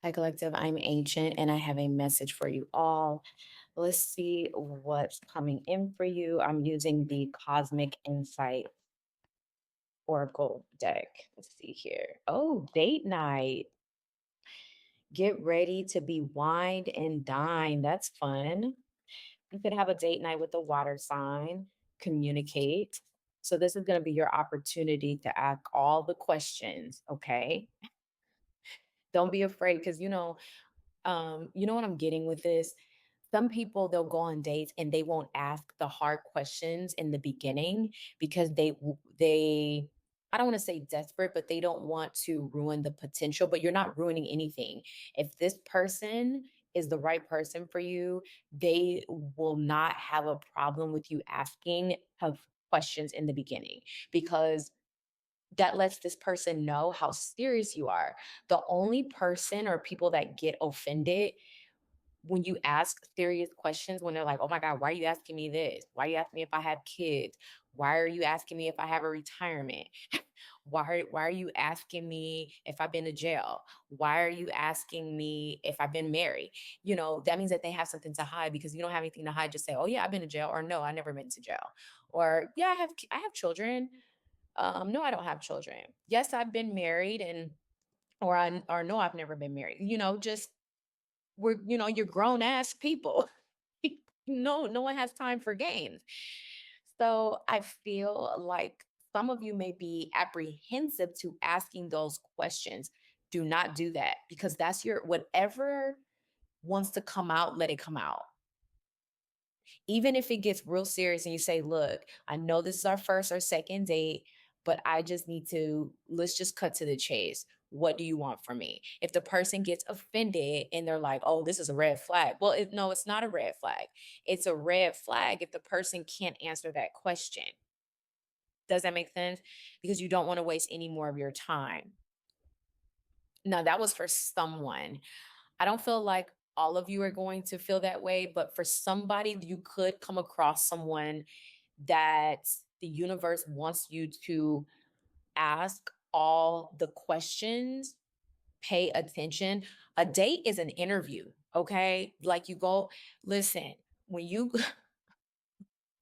Hi, Collective. I'm Ancient, and I have a message for you all. Let's see what's coming in for you. I'm using the Cosmic Insight Oracle deck. Let's see here. Oh, date night. Get ready to be wined and dined. That's fun. You could have a date night with the water sign, communicate. So, this is going to be your opportunity to ask all the questions, okay? Don't be afraid because, you know what I'm getting with this? Some people, they'll go on dates and they won't ask the hard questions in the beginning because they I don't want to say desperate, but they don't want to ruin the potential, but you're not ruining anything. If this person is the right person for you, they will not have a problem with you asking of questions in the beginning because that lets this person know how serious you are. The only person or people that get offended when you ask serious questions, when they're like, "Oh my God, why are you asking me this? Why are you asking me if I have kids? Why are you asking me if I have a retirement? Why are you asking me if I've been to jail? Why are you asking me if I've been married?" That means that they have something to hide because you don't have anything to hide. Just say, "Oh yeah, I've been to jail," or "No, I never been to jail," or "Yeah, I have children." No, I don't have children. Yes, I've been married, and or no, I've never been married. Just you're grown ass people. No one has time for games. So I feel like some of you may be apprehensive to asking those questions. Do not do that because that's your whatever wants to come out, let it come out. Even if it gets real serious and you say, "Look, I know this is our first or second date, but I just need to let's just cut to the chase. What do you want from me?" If the person gets offended and they're like, "Oh, this is a red flag." Well, no, it's not a red flag. It's a red flag if the person can't answer that question. Does that make sense? Because you don't want to waste any more of your time. Now, that was for someone. I don't feel like all of you are going to feel that way, but for somebody, you could come across someone that the universe wants you to ask all the questions, pay attention. A date is an interview, okay? Like you go, listen, when you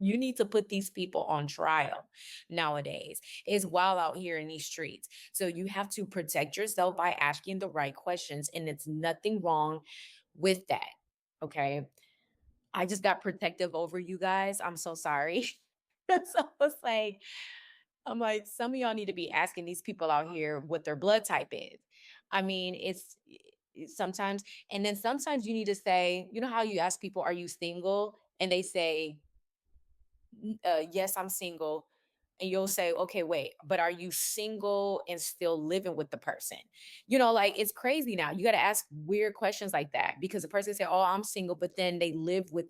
you need to put these people on trial nowadays. It's wild out here in these streets. So you have to protect yourself by asking the right questions, and it's nothing wrong with that. Okay. I just got protective over you guys. I'm so sorry. So I'm like, some of y'all need to be asking these people out here what their blood type is. I mean, it's sometimes, and then sometimes you need to say, you know how you ask people, "Are you single?" And they say, "Yes, I'm single." And you'll say, "Okay, wait, but are you single and still living with the person?" Like it's crazy now. You got to ask weird questions like that because the person say, "Oh, I'm single," but then they live with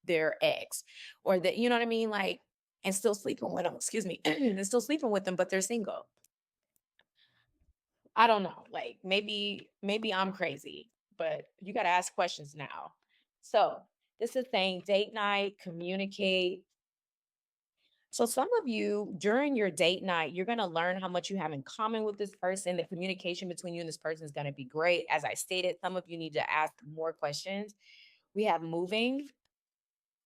their ex, or that you know what I mean, like, and still sleeping with them. Excuse me, and still sleeping with them, but they're single. I don't know. Like maybe I'm crazy, but you got to ask questions now. So this is saying date night, communicate. So, some of you during your date night, you're going to learn how much you have in common with this person. The communication between you and this person is going to be great. As I stated, some of you need to ask more questions. We have moving.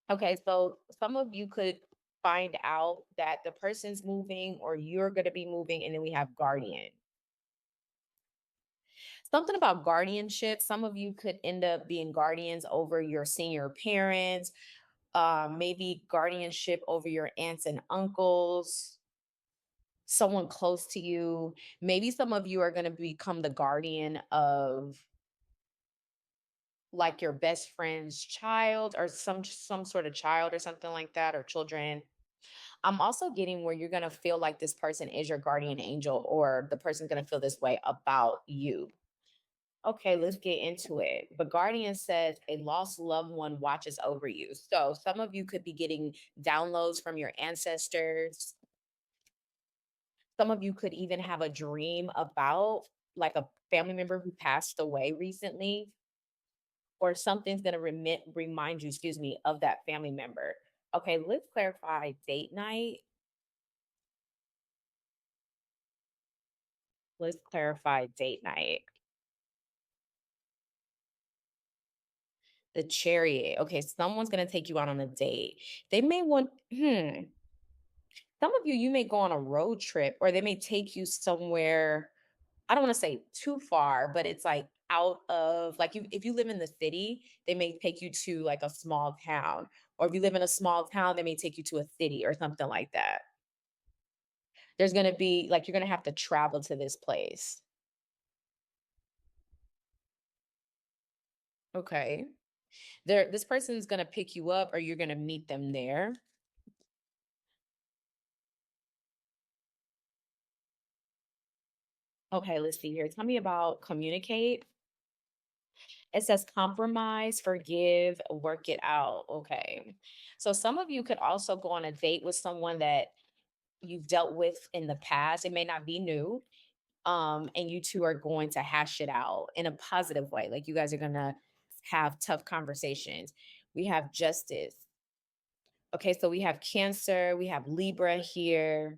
Okay, so some of you could find out that the person's moving or you're going to be moving. And then we have guardian. Something about guardianship. Some of you could end up being guardians over your senior parents, maybe guardianship over your aunts and uncles, someone close to you. Maybe some of you are going to become the guardian of like your best friend's child or some sort of child or something like that or children. I'm also getting where you're going to feel like this person is your guardian angel or the person's going to feel this way about you. Okay, let's get into it. The guardian says a lost loved one watches over you. So some of you could be getting downloads from your ancestors. Some of you could even have a dream about like a family member who passed away recently, or something's going to remind you, excuse me, of that family member. Okay, let's clarify date night. Let's clarify date night. The chariot. Okay, someone's gonna take you out on a date. They may want some of you may go on a road trip or they may take you somewhere. I don't want to say too far, but it's like out of like you if you live in the city, they may take you to like a small town. Or if you live in a small town, they may take you to a city or something like that. There's gonna be like you're gonna have to travel to this place. Okay. This person's gonna pick you up or you're gonna meet them there. Okay, let's see here. Tell me about communicate. It says compromise, forgive, work it out. Okay. So some of you could also go on a date with someone that you've dealt with in the past. It may not be new. And you two are going to hash it out in a positive way. Like you guys are gonna have tough conversations. We have justice. Okay, so we have Cancer, we have Libra here.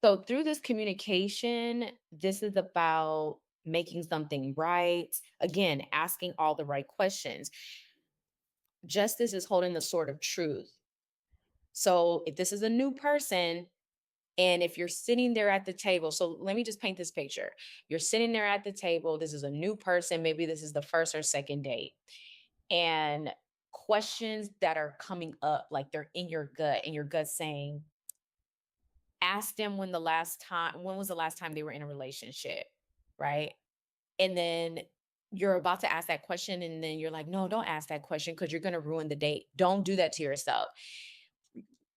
So through this communication, this is about making something right. Again, asking all the right questions. Justice is holding the sword of truth. So if this is a new person, and if you're sitting there at the table, so let me just paint this picture. You're sitting there at the table, this is a new person, maybe this is the first or second date. And questions that are coming up, like they're in your gut, and your gut saying, ask them when was the last time they were in a relationship, right? And then you're about to ask that question, and then you're like, no, don't ask that question because you're gonna ruin the date. Don't do that to yourself.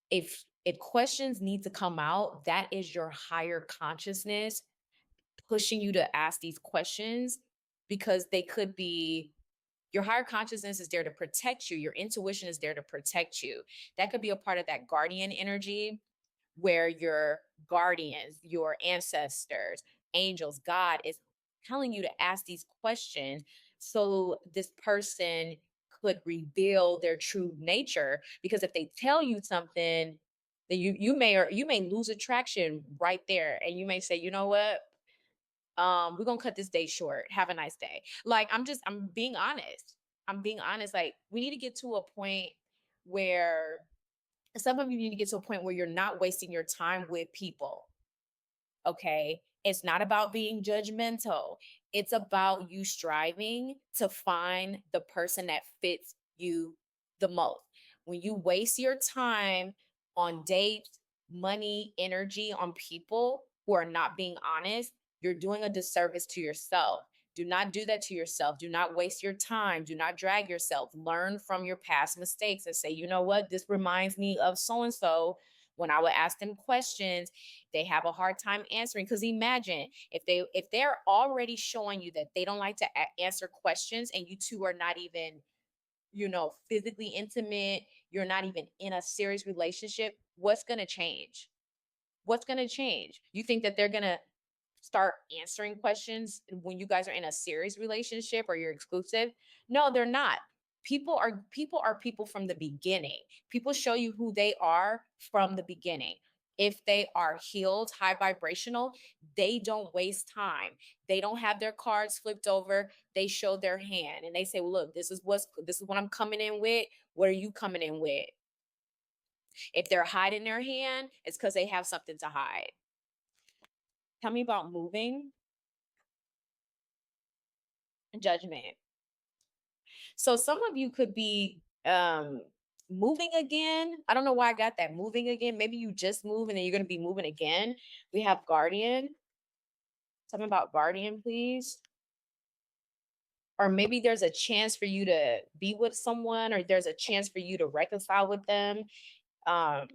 If questions need to come out, that is your higher consciousness pushing you to ask these questions because they could be your higher consciousness is there to protect you. Your intuition is there to protect you. That could be a part of that guardian energy where your guardians, your ancestors, angels, God is telling you to ask these questions so this person could reveal their true nature. Because if they tell you something, then you may lose attraction right there, and you may say, you know what, we're gonna cut this day short. Have a nice day. Like I'm being honest. I'm being honest. Like we need to get to a point where some of you need to get to a point where you're not wasting your time with people. Okay. It's not about being judgmental. It's about you striving to find the person that fits you the most. When you waste your time on dates, money, energy on people who are not being honest, you're doing a disservice to yourself. Do not do that to yourself. Do not waste your time. Do not drag yourself. Learn from your past mistakes and say, you know what? This reminds me of so and so when I would ask them questions they have a hard time answering because imagine if they're already showing you that they don't like to answer questions and you two are not even physically intimate, you're not even in a serious relationship, what's going to change? What's going to change? You think that they're going to start answering questions when you guys are in a serious relationship or you're exclusive? No, they're not. People are people from the beginning. People show you who they are from the beginning. If they are healed, high vibrational, they don't waste time. They don't have their cards flipped over. They show their hand and they say, well, look, this is what I'm coming in with. What are you coming in with? If they're hiding their hand, it's because they have something to hide. Tell me about moving. Judgment. So some of you could be moving again. I don't know why I got that moving again. Maybe you just moved and then you're going to be moving again. We have guardian. Tell me about guardian, please. Or maybe there's a chance for you to be with someone or there's a chance for you to reconcile with them. Um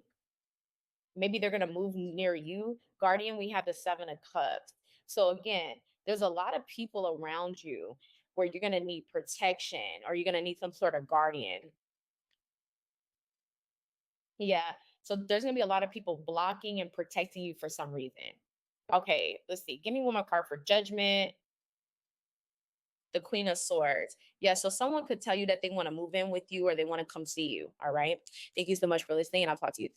Maybe they're going to move near you. Guardian, we have the 7 of cups. So again, there's a lot of people around you where you're going to need protection or you're going to need some sort of guardian. Yeah. So there's going to be a lot of people blocking and protecting you for some reason. Okay, let's see. Give me one more card for judgment. The Queen of Swords. Yeah, so someone could tell you that they want to move in with you or they want to come see you. All right. Thank you so much for listening, and I'll talk to you soon.